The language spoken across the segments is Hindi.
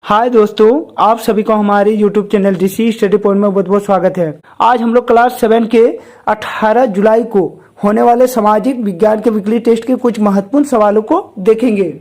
हाय दोस्तों, आप सभी को हमारे YouTube चैनल ऋषि स्टडी पॉइंट में बहुत बहुत स्वागत है। आज हम लोग क्लास 7 के 18 जुलाई को होने वाले सामाजिक विज्ञान के वीकली टेस्ट के कुछ महत्वपूर्ण सवालों को देखेंगे।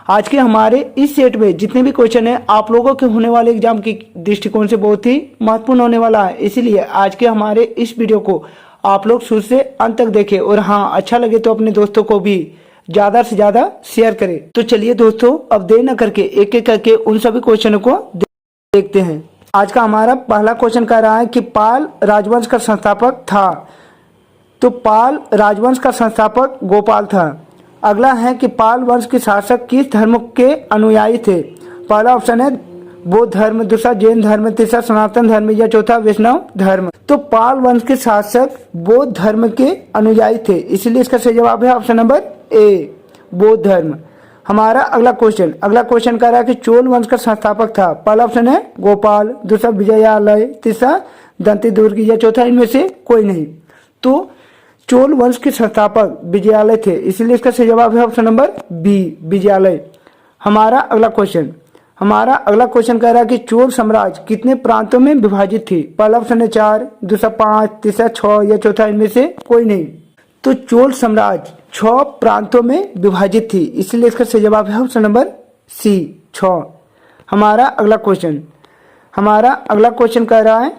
आज के हमारे इस सेट में जितने भी क्वेश्चन हैं आप लोगों के होने वाले एग्जाम के दृष्टिकोण से बहुत ही महत्वपूर्ण होने वाला है, इसीलिए आज के हमारे इस वीडियो को आप लोग शुरू से अंत तक देखें और हाँ, अच्छा लगे तो अपने दोस्तों को भी ज्यादा से ज्यादा शेयर करें। तो चलिए दोस्तों, अब देर न करके एक एक करके उन सभी क्वेश्चनों को देखते हैं। आज का हमारा पहला क्वेश्चन कह रहा है कि पाल राजवंश का संस्थापक था। तो पाल राजवंश का संस्थापक गोपाल था। अगला है कि पाल वंश के शासक किस धर्म के अनुयायी थे। पहला ऑप्शन है बौद्ध धर्म, दूसरा जैन धर्म, तीसरा सनातन धर्म या चौथा वैष्णव धर्म। तो पाल वंश के शासक बौद्ध धर्म के अनुयायी थे, इसलिए इसका सही जवाब है ऑप्शन नंबर ए, बौद्ध धर्म। हमारा अगला क्वेश्चन कह रहा है कि चोल वंश का संस्थापक था। पहला ऑप्शन है गोपाल, दूसरा विजयालय, तीसरा दंती दुर्ग या चौथा इनमें से कोई नहीं। तो चोल वंश के संस्थापक विजयालय थे, इसलिए इसका सही जवाब है ऑप्शन नंबर बी, विजयालय। हमारा अगला क्वेश्चन कह रहा है कि चोल साम्राज्य कितने प्रांतों में विभाजित थी। पहला ऑप्शन है 4, दूसरा 5, तीसरा 6 या चौथा इनमें से कोई नहीं। तो चोल साम्राज्य 6 प्रांतों में विभाजित थी, इसलिए इसका सही जवाब है ऑप्शन नंबर सी, 6। हमारा अगला क्वेश्चन कह रहा है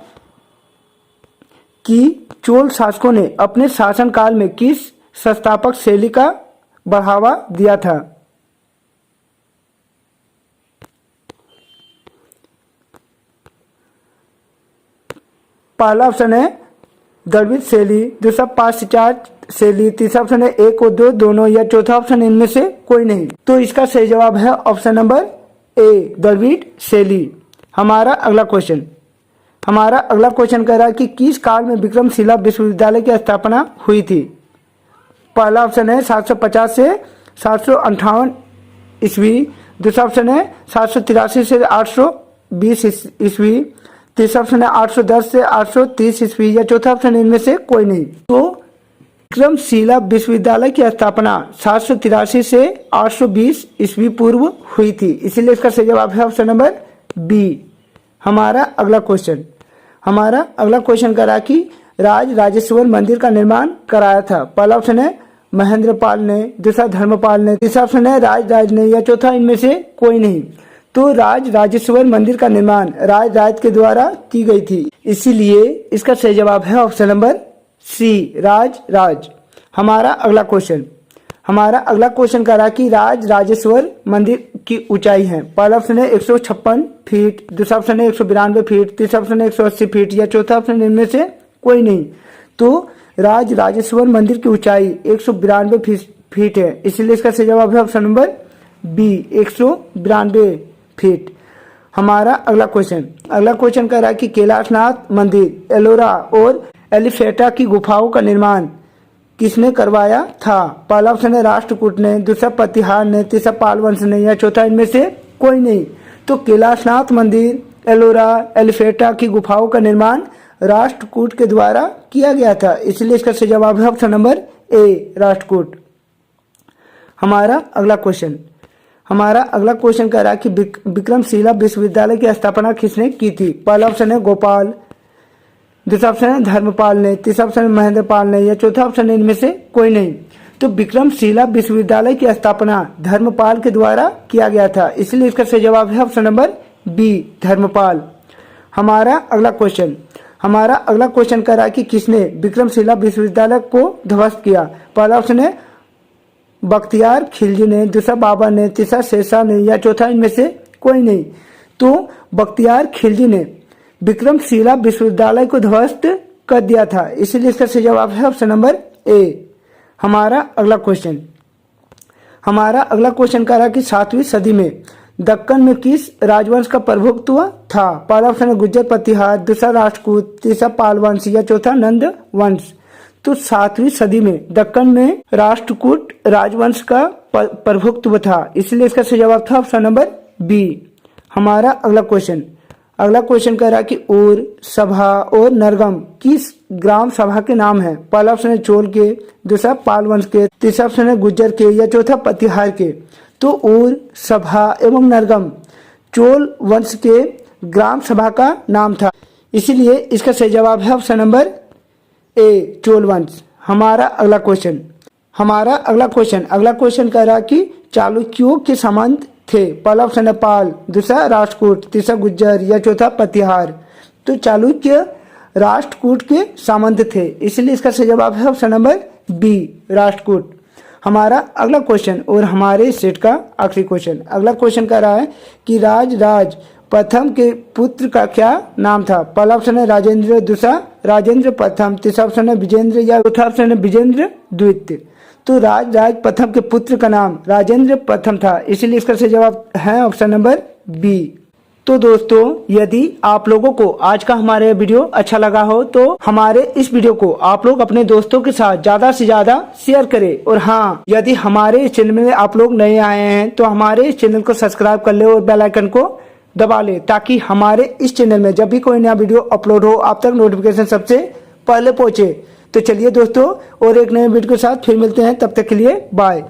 कि चोल शासकों ने अपने शासनकाल में किस संस्थापक शैली का बढ़ावा दिया था। पहला ऑप्शन है द्रविड़ शैली, दूसरा पाश्चात्य शैली, तीसरा ऑप्शन है 1 और 2 दोनों या चौथा ऑप्शन इनमें से कोई नहीं। तो इसका सही जवाब है ऑप्शन नंबर ए, द्रविड़ शैली। हमारा अगला क्वेश्चन कह रहा है कि किस काल में विक्रमशिला विश्वविद्यालय की स्थापना हुई थी। पहला ऑप्शन है 750 से 758 ईस्वी, दूसरा ऑप्शन है 783 से 820 ईस्वी, तीसरा ऑप्शन है 810 से 830 ईस्वी या चौथा ऑप्शन इनमें से कोई नहीं। तो विक्रमशिला विश्वविद्यालय की स्थापना 783 से 820 ईस्वी पूर्व हुई थी, इसीलिए इसका सही जवाब है ऑप्शन नंबर बी। हमारा अगला क्वेश्चन कह रहा कि राज राजेश्वर मंदिर का निर्माण कराया था। पहला ऑप्शन है महेंद्रपाल ने, दूसरा धर्मपाल ने, तीसरा ऑप्शन है राज ने या चौथा इनमें से कोई नहीं। तो राज राजेश्वर मंदिर का निर्माण राज के द्वारा की गई थी, इसीलिए इसका सही जवाब है ऑप्शन नंबर सी, राज। हमारा अगला क्वेश्चन कह रहा है कि राज राजेश्वर मंदिर की ऊंचाई है। पहला ऑप्शन है 156 फीट, दूसरा ऑप्शन है 192 फीट, तीसरा ऑप्शन है 180 फीट या चौथा ऑप्शन इनमें से कोई नहीं। तो राज राजेश्वर मंदिर की ऊंचाई 192 फीट है, इसलिए इसका सही जवाब है ऑप्शन नंबर बी, 192 फीट। हमारा अगला क्वेश्चन कह रहा है कि कैलाशनाथ मंदिर, एलोरा और एलिफेटा की गुफाओं का निर्माण किसने करवाया था। पहला ऑप्शन है राष्ट्रकूट ने, दूसरा प्रतिहार ने, तीसरा पाल वंश ने या चौथा इनमें से कोई नहीं। तो कैलाशनाथ मंदिर, एलोरा, एलिफेटा की गुफाओं का निर्माण राष्ट्रकूट के द्वारा किया गया था, इसलिए इसका सही जवाब है ऑप्शन नंबर ए, राष्ट्रकूट। हमारा अगला क्वेश्चन कह रहा है कि विक्रमशिला विश्वविद्यालय की स्थापना किसने की थी। पहला ऑप्शन है गोपाल, दूसरा ऑप्शन है धर्मपाल ने, तीसरा ऑप्शन है महेंद्रपाल ने या चौथा ऑप्शन है इनमें से कोई नहीं। तो विक्रमशिला विश्वविद्यालय की स्थापना धर्मपाल के द्वारा किया गया था, इसलिए इसका सही जवाब है ऑप्शन नंबर बी, धर्मपाल। हमारा अगला क्वेश्चन कह रहा है कि किसने विक्रमशिला विश्वविद्यालय को ध्वस्त किया। पहला ऑप्शन है बख्तियार खिलजी ने, दूसरा बाबर ने, तीसरा शेरशाह ने या चौथा इनमें से कोई नहीं। तो बख्तियार खिलजी ने विक्रमशिला विश्वविद्यालय को ध्वस्त कर दिया था, इसलिए इसका सही जवाब है ऑप्शन नंबर ए। हमारा अगला क्वेश्चन कह रहा है कि 7वीं सदी में दक्कन में किस राजवंश का प्रभुत्व था। पहला ऑप्शन है गुर्जर प्रतिहार, दूसरा राष्ट्रकूट, तीसरा पाल वंश या चौथा नंद वंश। तो 7वीं सदी में दक्कन में राष्ट्रकूट राजवंश का प्रभुत्व था, इसलिए इसका सही जवाब था ऑप्शन नंबर बी। हमारा अगला क्वेश्चन कह रहा है कि ऊर, सभा और नरगम किस ग्राम सभा के नाम है। पहला ऑप्शन है चोल के, दूसरा पाल वंश के, तीसरा ऑप्शन है गुर्जर के या चौथा प्रतिहार के। तो ऊर, सभा एवं नरगम चोल वंश के ग्राम सभा का नाम था। इसीलिए इसका सही जवाब है ऑप्शन नंबर ए, चोल वंश। हमारा अगला क्वेश्चन कह रहा कि चालुक्यों के सामंत थे। पहला ऑप्शन है पाल, दूसरा राष्ट्रकूट, तीसरा गुज्जर या चौथा प्रतिहार। तो चालुक्य राष्ट्रकूट के सामंत थे, इसलिए इसका सही जवाब है ऑप्शन नंबर बी, राष्ट्रकूट। हमारा अगला क्वेश्चन और हमारे सेट का आखिरी क्वेश्चन। अगला क्वेश्चन कह रहा है कि राज प्रथम के पुत्र का क्या नाम था। पहला ऑप्शन है राजेंद्र, दूसरा राजेंद्र प्रथम, तीसरा ऑप्शन है विजेंद्र या चौथा ऑप्शन है विजेंद्र द्वितीय। तो राज प्रथम के पुत्र का नाम राजेंद्र प्रथम था, इसीलिए इसका सही जवाब है ऑप्शन नंबर बी। तो दोस्तों, यदि आप लोगों को आज का हमारे वीडियो अच्छा लगा हो तो हमारे इस वीडियो को आप लोग अपने दोस्तों के साथ ज्यादा से ज्यादा शेयर करें। और हाँ, यदि हमारे इस चैनल में आप लोग नए आए हैं तो हमारे इस चैनल को सब्सक्राइब कर ले और बेल आइकन को दबा ले, ताकि हमारे इस चैनल में जब भी कोई नया वीडियो अपलोड हो आप तक नोटिफिकेशन सबसे पहले पहुंचे। तो चलिए दोस्तों, और एक नए वीडियो के साथ फिर मिलते हैं, तब तक के लिए बाय।